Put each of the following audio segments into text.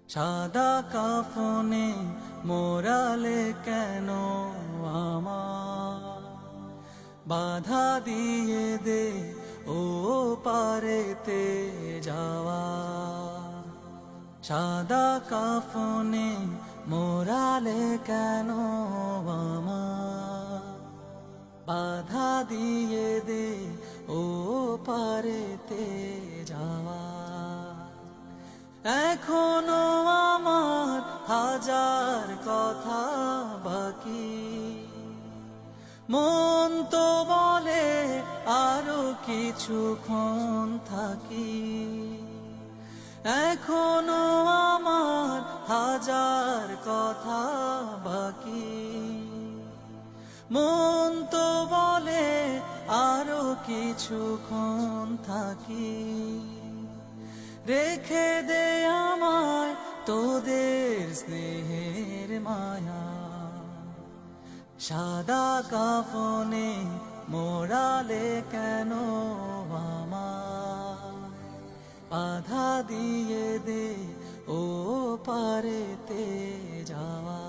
সাদা কাফনে মোরালে কেন আমার, বাধা দিয়ে দে ও পারেতে যাওয়া। সাদা কাফনে মোরালে কেন আমার, বাধা দিয়ে দে ও পারেতে যাওয়া। এখনো আমার হাজার কথা বাকি, মন তো বলে আরো কিছুক্ষণ থাকি। এখনো আমার হাজার কথা বাকি, মন তো বলে আরো কিছুক্ষণ থাকি। রেখে দে আমায় তোদের স্নেহের মায়া, সাদা কাফনে মোরালে কেন আমার, বাধা দিয়ে দে ও পারেতে যাওয়া।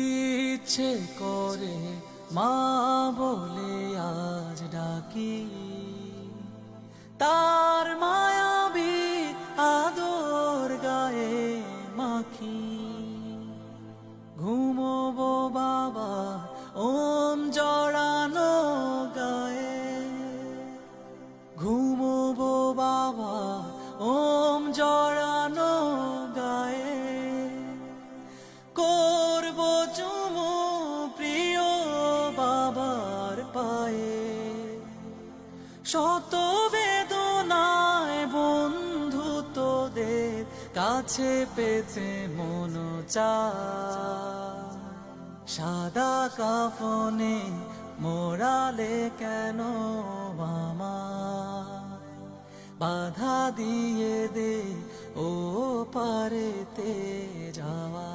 ইচ্ছে করে মা বলে আজ ডাকি, তার মায়াবী আদর গায়ে মাখি। ঘুমোবো বাবা ওম জড়ানো গায়ে, ঘুমোবো বাবা ওম জড়ানো গায়ে। করবো চুমু প্রিয় বাবার পায়ে, শত বেদনায় বন্ধু তোদের কাছে পেতে মন চায়। সাদা কাফনে মোরালে কেন আমার, বাধা দিয়ে দে ও পারেতে যাওয়া।